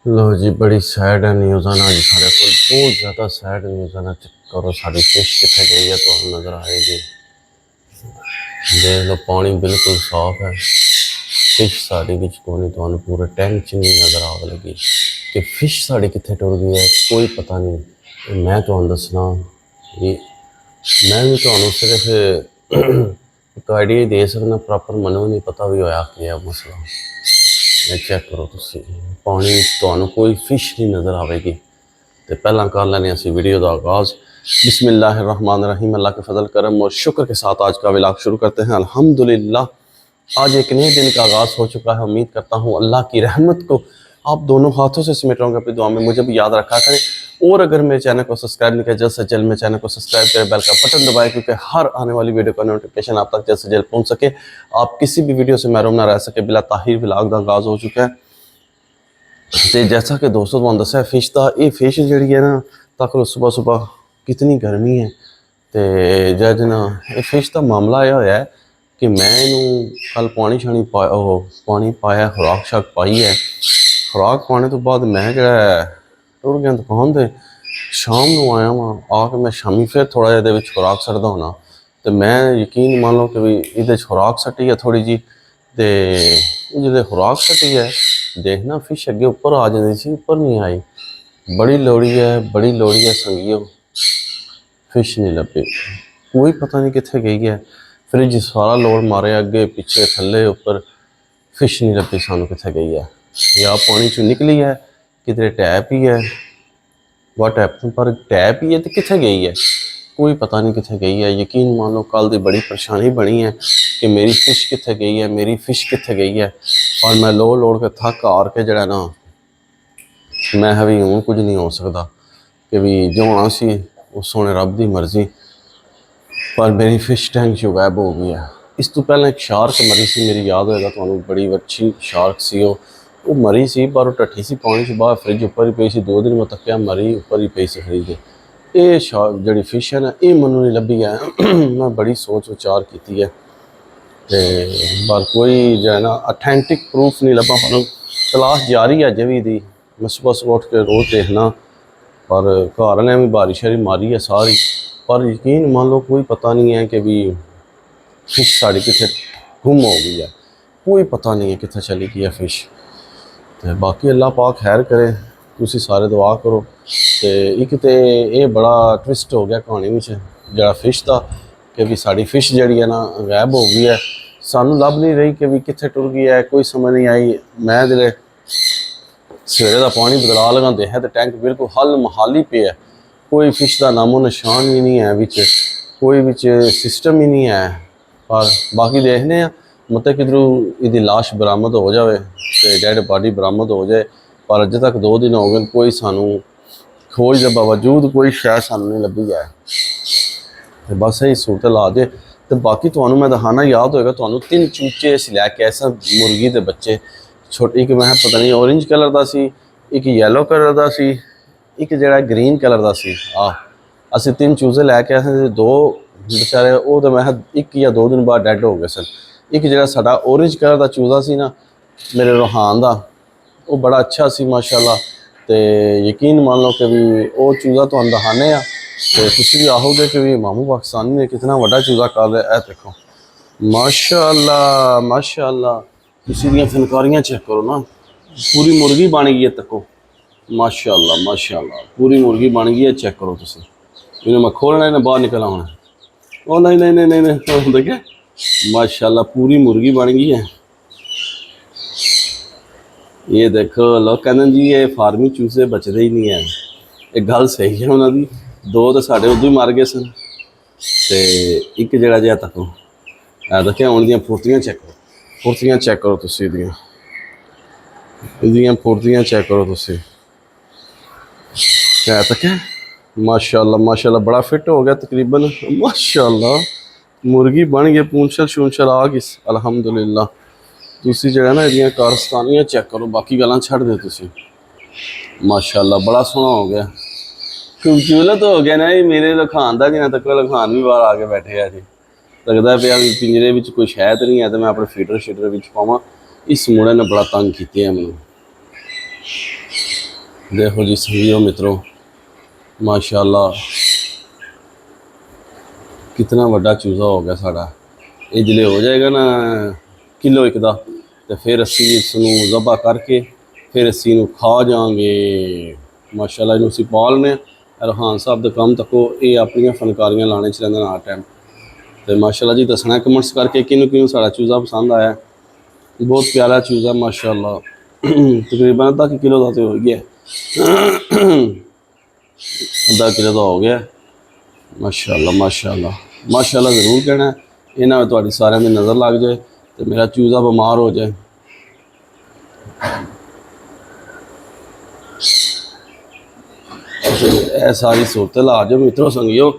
लो जी, बड़ी sad news है अज सारे को, बहुत ज़्यादा सैड न्यूज़ है। चेक करो साड़ी फिश कितने गई है तो नज़र आएगी। देख लो पानी बिल्कुल साफ है, फिश साड़ी बिच कोई नहीं, तो पूरे टैंक च नहीं नज़र आव लगी कि फिश साड़ी कितने टुर गई है, कोई पता नहीं। तो मैं तो दसना ये, मैं भी तो सिर्फ एक आइडिया ही दे सकना, प्रॉपर मनु नहीं पता भी होया कि है मसला। मैं चेक करो तुसी, पानी तो कोई फिश नहीं नज़र आएगी। तो पहला कर लेने असी वीडियो का आगाज़। बिस्मिल्लाहिर्रहमानिर्रहीम। अल्लाह के फजल करम और शुक्र के साथ आज का व्लॉग शुरू करते हैं। अल्हम्दुलिल्लाह आज एक नए दिन का आगाज़ हो चुका है। उम्मीद करता हूँ अल्लाह की रहमत को आप दोनों हाथों से समेट रहोगे। अपनी दुआ में मुझे भी याद रखा करें, और अगर मेरे चैनल को सब्सक्राइब नहीं किया, जल्द से जल्द मेरे चैनल को सब्सक्राइब करें, बेल का बटन दबाएं, क्योंकि हर आने वाली वीडियो का नोटिफिकेशन आप तक जल्द से जल्द पहुँच सके, आप किसी भी वीडियो से महरूम ना रह सके। बिला ताहिर व्लॉग का आगाज़ हो चुका है। तो जैसा कि दोस्तों तुहानू दस्सिया फिश का, ये फिश जी है ना, तक लो सुबह सुबह कितनी गर्मी है। तो जज ना ये फिश का मामला यह होया है कि मैं इनू कल पानी शानी पानी पाया, खुराक शाक पाई है। खुराक पाने तो बाद मैं जरा टुर गया दुकान से, शाम को आया वहाँ आके मैं शामी फिर थोड़ा जिहा खुराक सटदा होना। तो मैं यकीन मान लो कि भी ये खुराक सटी है थोड़ी जी, तो जो खुराक सटी है देखना फिश अगे उपर आ जाती सी, उपर नहीं आई। बड़ी लोड़ी है संगियो, फिश नहीं लभी, कोई पता नहीं कितने गई है। फ्रिज सारा लोड मारे अगे पिछे थले उपर, फिश नहीं लभी सानू कितने गई है। या पानी चो निकली है, किधरे टैप ही है, वह टैप पर टैप ही है तो कितने गई है, कोई पता नहीं कितने गई है। यकीन मान लो कल की बड़ी परेशानी बनी है कि मेरी फिश कितने गई है, मेरी फिश कितने गई है। और मैं लोड़ के थक हार के जरा ना, मैं भी हूँ कुछ नहीं हो सकता कि भी जो होना सी उस सोने रब की मर्जी। पर मेरी फिश टैंक जो गायब हो गई है। इस तो पहले एक शार्क मरी सी, मेरी याद होएगा तो बड़ी अच्छी शार्क सी वो मरी सी, पर वो टट्ठी सी पानी से बाहर फ्रिज उपर ही पई सी। 2 दिन मैं तक्या मरी उपर ही पई सी फ्रिज। ये शार्क जी फिश है ना, ये मनु नहीं लभी है। मैं बड़ी सोच विचार की है, पर कोई जो है ना अथेंटिक प्रूफ नहीं लभा। पर तलाश जारी है अजे भी दी। मैं सुबह सुबह उठ के रोज़ देखना, पर घर ने भी बारिश मारी है सारी, पर यकीन मान लो कोई पता नहीं है कि भी फिश साड़ी कितने गुम हो गई है। कोई पता नहीं है कितने चली गई है फिश। तो बाकी अल्लाह पाक खैर करे, तुसी सारे दुआ करो। तो एक तो ये बड़ा ट्विस्ट हो गया कहानी में जरा फिश का, कि भी साड़ी फिश जी है ना गायब हो गई है, सानू लभ नहीं रही कि भी कितने टुर गई है, कोई समझ नहीं आई। मैं जो सवेरे का पानी बदला लगा देखा तो टैंक बिल्कुल हल महाली पे है, कोई फिश का नामो निशान भी नहीं है, बिच कोई बिच सिस्टम ही नहीं है। पर बाकी देखने मतलब किधरों यदि लाश बरामद हो जाए तो डेड बॉडी बरामद हो जाए। पर अजे तक 2 दिन हो गए, कोई सानू खोज के बावजूद कोई शायद सानू नहीं लभी है। तो बस यही सूरत ला दे। तो बाकी तो मैं दिखाना, याद होएगा तो 3 चूचे अस लैके ऐसा मुर्गी के बच्चे छोटे, एक मैं पता नहीं ऑरेंज कलर का सी, एक येलो कलर का सी, एक जरा ग्रीन कलर का सी। असी 3 चूजे लैके आए, 2 बेचारे वो तो मैं 1 या 2 दिन बाद डैड हो गए सन। एक जरा साडा ऑरेंज कलर का चूजा सी ना, मेरे रोहान का, वो बड़ा अच्छा सी माशाअल्लाह। तो यकीन मान लो कि भी वो चूजा तो दिखाने तो तुम भी आओगे कि भी मामू पाकिस्तानी ने कितना बड़ा चूजा कर लिया। देखो माशाअल्लाह माशाअल्लाह, तुम दी फनकारियां चेक करो ना, पूरी मुर्गी बन गई है। तको माशाअल्लाह माशाअल्लाह, पूरी मुर्गी बन गई है। चेक करो तुम, इन्हें मैं खोलना, इन्हें बाहर निकल आना। ओ नहीं नहीं नहीं नहीं नहीं, देखे माशाअल्लाह पूरी मुर्गी बन गई है। ये देखो लोग कहते जी ये फार्मी चूजे बचते ही नहीं है। एक गल सही है उन्होंने, 2 तो साढ़े उदू ही मर गए सन। तो एक जरा जहा तको देखिए हूँ दी फुर्तियाँ चेक करो, फुर्तियाँ चेक करो तुम, इदियां फुर्तियाँ चेक करो तुम। क्या तक है माशाअल्लाह माशाअल्लाह, बड़ा फिट हो गया तकरीबन माशाअल्लाह। मुर्गी बन गई, पूंछल शूंछल आ गई अलहमदुलिल्लाह। तुसी जो है ना इदियां कारस्तानियाँ चेक करो, बाकी गल्लां छड्ड दो तुसी। माशाअल्लाह बड़ा सोहना हो गया, खूबसूरत हो गया ना। ये मेरे लखान का जिन्हें तक लखान भी बाहर आके बैठे है जी, लगता पे पिंजरे में कोई शह तो नहीं है, तो मैं अपने फीडर शीडर पावा। इस मुड़े ने बड़ा तंग किया है मैनू। देखो जी संगियो मित्रों, माशाल्लाह कितना बड़ा चूज़ा हो गया साड़ा। ये जिले हो जाएगा ना किलो एक दा, तो फिर असी इसनूं ज़बा करके फिर असी इनू खा जाएंगे। माशाल्लाह इनू असी पालने। रहान साहब दे काम तको ये अपनी फनकारियां लाने च रहिंदे हर टाइम। तो माशाल्लाह जी दसना कमेंट्स करके किनू किनू साड़ा चूज़ा पसंद आया। बहुत प्यारा चूज़ा माशाल्लाह। तकरीबन अद्धा किलो का तो हो गया, अद्धा किलो का हो गया। माशाल्लाह माशाल्लाह माशाल्लाह ज़रूर कहना है, इन्हें थोड़ी सारे की नज़र लग जाए तो मेरा चूज़ा बीमार हो जाए। यह सारी सूरत ला जो मित्रों संगियो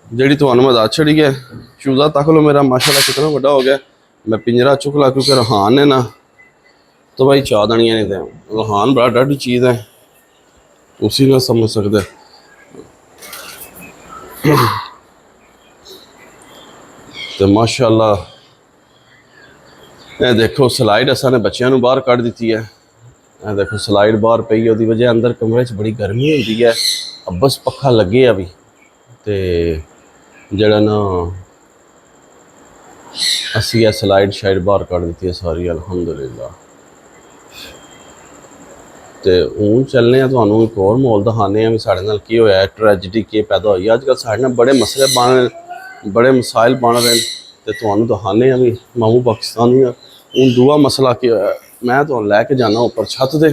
जी थानू मैं दस छड़ी है। चूज़ा तक लो मेरा माशाल्लाह कितना बड़ा हो गया। मैं पिंजरा चुक ला क्योंकि रहान है ना तो भाई चाह दनिया नहीं थे। रहान बड़ा डाढ़ी चीज़ है, उसी ना समझ सकते। तो माशाल्लाह ये देखो स्लाइड असा ने बच्चों बाहर कढ़ दी है। ये देखो स्लाइड बाहर पई है, वजह अंदर कमरे च बड़ी गर्मी होती है। बस पखा लगे अभी तो जड़ा ना असी यह स्लाइड शाइड बाहर कढ़ दी है सारी अल्हम्दुलिल्लाह। तो हूँ चलने तो एक और माहौल दिखाने भी साढ़े नाल की होया, ट्रैजिडी की पैदा हुई। अजकल साढ़े नाल बड़े मसले बन बड़े मसाइल बन रहे हैं, तो थानू दिखाने भी मामू पाकिस्तानी हूँ। दूआ मसला की होया, मैं तो लैके जाना उपर छत दे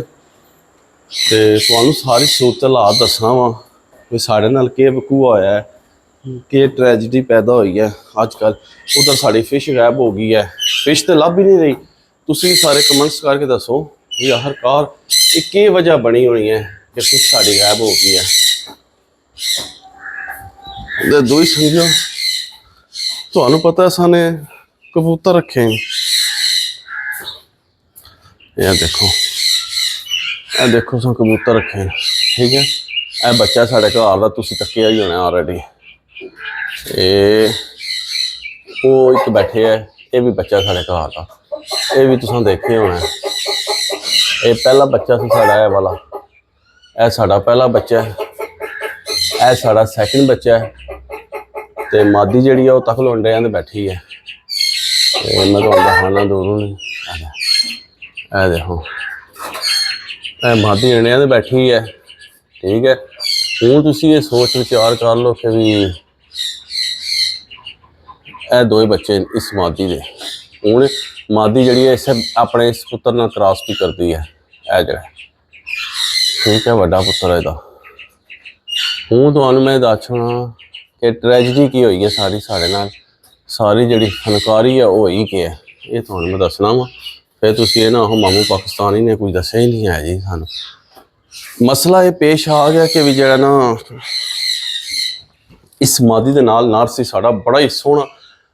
ते थानू सारी सूरत हालात दसना वा भी साढ़े नाल के वकूआ होया है, कि ट्रैजिडी पैदा हुई है। अजकल उधर साड़ी फिश गायब हो गई है, फिश तो लभ ही नहीं रही। तुसी सारे कमेंट्स करके दसो भी आखिरकार ये के वजह बनी होनी है कि फिश साड़ी गायब हो गई है। दो ही समझो थानू पता है साने कबूतर रखे हैं। यह देखो सा कबूतर रखे हैं, ठीक है। यह बच्चा साढ़े घर का तुसी तकिया ही होना ऑलरेडी। वो एक बैठे है, ये भी बच्चा साढ़े घर का, ये भी तुसा देखे होना। ये पहला बच्चा सी साड़ा है वाला, यह साड़ा पहला बच्चा है, यह साड़ा सैकेंड बच्चा है। तो मादी जी है तक लोंडिया ने बैठी है। मैं तो दिखाना दूरों नहीं, देखो मादी अंडिया ने बैठी है, ठीक है। हूँ तुसी ये सोच विचार कर लो कि भी ए दो ही बच्चे इस मादी के। हूँ मादी जी है इसे अपने इस पुत्र नाल क्रॉस भी करती है, ए जड़ा ठीक है वड्डा पुत्र है। हूँ तो मैं दसना कि ट्रैजिडी की हुई है सारी साढ़े नाल, सारी जी फनकारी है वो ही के है, ये तो मैं दसना वा। फिर तुसी ये ना हो मामू पाकिस्तानी ने कुछ दसिया ही नहीं है जी सानू। मसला ये पेश आ गया कि भी जड़ा ना इस मादी दे नाल नर सी साड़ा बड़ा ही सोहना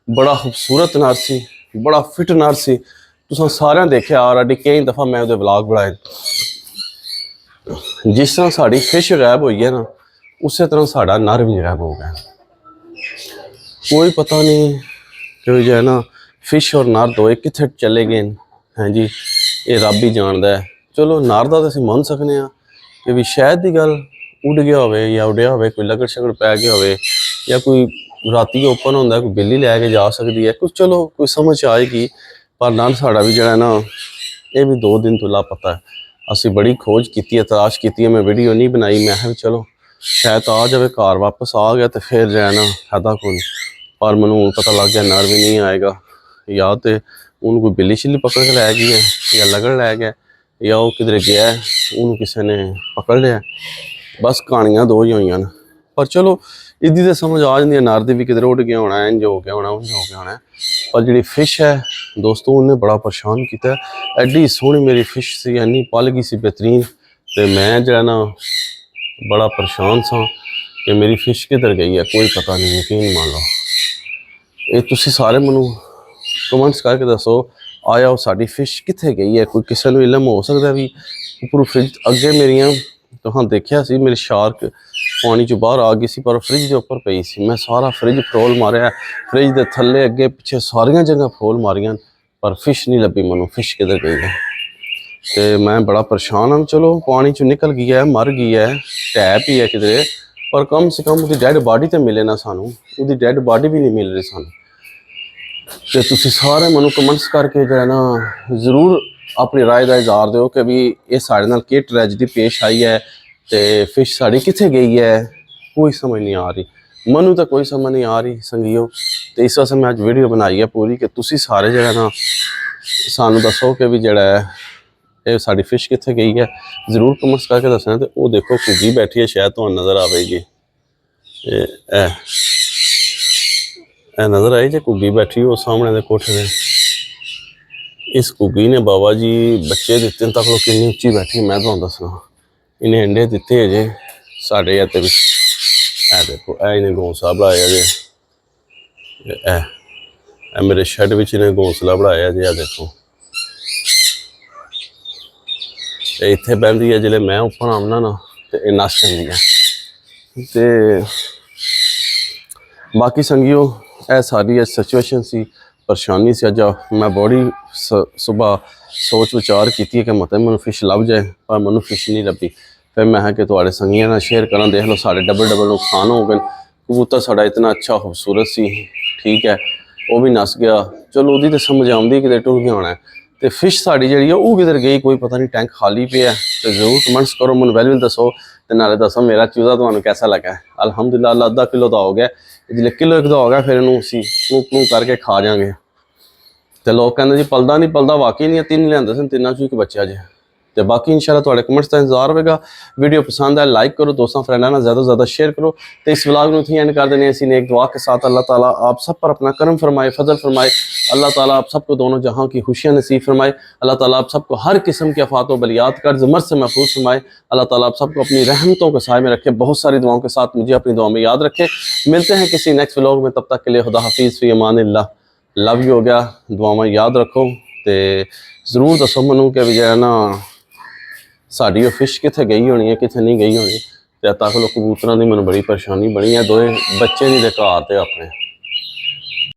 बड़ा खूबसूरत नर सी, बड़ा फिट नर सी। तुसां सारें देखिया ऑलरेडी कई दफ़ा मैं उहदे व्लॉग बनाए। जिस तरह साड़ी फिश गायब हुई है ना, उस तरह साड़ा नर भी गायब हो गया। कोई पता नहीं कि जो है ना फिश और नर दो कितने चले गए हैं जी, ये रब ही जानता है। चलो नर का तो असीं मन सकते हैं कि भी शायद की गल उड़ गया हो या उड़िया हो, कोई लगड़ शगड़ पै गया हो, या कोई राती ओपन होंदा कोई बिल्ली लैके जा सकती है, कुछ चलो कोई समझ आएगी। पर नर साड़ा भी जो ना ये भी 2 दिन तो लापता है। असी बड़ी खोज की है, तलाश की है, मैं वीडियो नहीं बनाई। मैं चलो शायद आ जाए घर वापस आ गया तो फिर जो है ना फायदा को नहीं। पर मैनू पता लग गया नर भी नहीं आएगा, या तो उन्होंने कोई बिल्ली शिल्ली पकड़ के लै गई है, या लगड़ लै गया, या वो किधरे गया है उन्होंने किसी ने पकड़ लिया। बस कहानियां 2 ही हुई हैं। पर चलो इदी तो समझ आ जाती है, नर दी भी किधरे उड़ गया होना, इंज हो गया होना, उंज हो गया होना। पर जी फिश है दोस्तों उन्हें बड़ा परेशान किया। एड्डी सोहनी मेरी फिश सी, इन्नी पल गई सी बेहतरीन। तो मैं जो है ना बड़ा परेशान सा कि मेरी फिश किधर गई है, कोई पता नहीं। यकीन मान लो ये तुसी सारे मैनू कमेंट्स करके दसो, आया वो साड़ी फिश कितने गई है। कोई किसी को इलम हो सकता भी। उपर फ्रिज अगे मेरिया तो हाँ देखिया सी मेरी शार्क पानी चो बाहर आ गई सी, पर फ्रिज के उपर पई सी। मैं सारा फ्रिज फरोल मारिया, फ्रिज के थले अगे पिछे सारिया जगह फरोल मारिया, पर फिश नहीं लभी मैनू। फिश किधर गई है ਤੇ मैं बड़ा परेशान हाँ। चलो पानी चो निकल गई है, मर गई है, टैप ही है किधरे, पर कम से कम उसकी डैड बॉडी तो मिले ना सानू, उसकी डैड बॉडी भी नहीं मिल रही सानू। तो तुसी सारे मनु कमेंट्स करके जो है ना जरूर अपनी राय का इजहार दो कि भी ये साढ़े नाल की ट्रैजेडी पेश आई है, तो फिश साड़ी कित्थे गई है, कोई समझ नहीं आ रही। मनु तो कोई समझ नहीं आ रही संगियो। तो इस वास्ते मैं अज वीडियो बनाई है पूरी कि तुसी सारे जो है ना सानू दसो कि भी जड़ा ये साड़ी फिश कित्थे गई है, जरूर कमेंट्स करके दसना। तो वो देखो घुग्गी बैठी है, शायद तो नज़र आएगी, ए नज़र आई जो घुग्गी बैठी हो सामने दे कोठे दे। इस घुग्गी ने बाबा जी बच्चे दिते तक लो कितनी उच्ची बैठी, मैं तुहानू दसना। इन्हें अंडे दिते जे साढ़े इत्ते भी, ए देखो ए इन्हें घोंसला बनाया जे, ए मेरे शैड विच इन्हें घोंसला बनाया जे। आ देखो इत्थे बहती है, जिसले मैं उपर आना ना तो ये नस जाती है। तो बाकी संगियो ए सारी सिचुएशन सी, परेशानी से। अज मैं बड़ी सुबह सोच विचार की कि मतलब मैं फिश लभ जाए, पर मैं फिश नहीं लभी। फिर मैं कि थोड़े संगिया ना शेयर करा, देख लो साढ़े डबल नुकसान हो गए। कबूतर साड़ा इतना अच्छा खूबसूरत सी, ठीक है, वो भी नस गया। चलो वो तो समझ आती कि टुट गया होना है। तो फिश साड़ी जी है वो किधर गई कोई पता नहीं, टैंक खाली पे है। तो जरूर कमेंट्स करो, मैं वैल दसो, तो नाले दसो मेरा चूजा तो कैसा लगा है। अलहमदुलिल्लाह अद्धा किलो का हो गया, जिसले किलो एक हो गया फिर इनू असी प्लू करके खा जाएंगे। तो लोग कहते जी पलदा नहीं, पलदा वाकई नहीं, तीन लिया सन, तीनों चो एक बच्चा जे। तो बाकी इंशाल्लाह थोड़े कमेंट्स का इंतजार होगा। वीडियो पसंद आए लाइक करो, दोस्तों फ्रेंडा ना ज़्यादा से ज़्यादा शेयर करो। तो इस व्लॉग में थी एंड कर देने ऐसी नेक दुआ के साथ। अल्लाह ताला आप सब पर अपना करम फरमाए, फजल फरमाए। अल्लाह ताला आप सबको दोनों जहां की खुशियाँ नसीब फरमाए। अल्लाह ताला आप सबको हर किस्म के आफात व बलियात कर्ज मर्ज से महफूज फरमाए। अल्लाह ताला आप सबको अपनी रहमतों के साए में रखे, बहुत सारी दुआओं के साथ मुझे अपनी दुआ में याद रखे। मिलते हैं किसी नेक्स्ट व्लॉग में, तब तक के लिए खुदा हाफिज़, फी अमानिल्लाह। लव यू हो गया, दुआ में याद रखो। तो जरूर दसो मैनू कि भी जो है ना साड़ी फिश कित्थे गई होनी है, कित्थे नहीं गई होनी। तो तक लो कबूतरों की मैंने बड़ी परेशानी बनी है, दोए बच्चे नहीं दे घर ते अपने।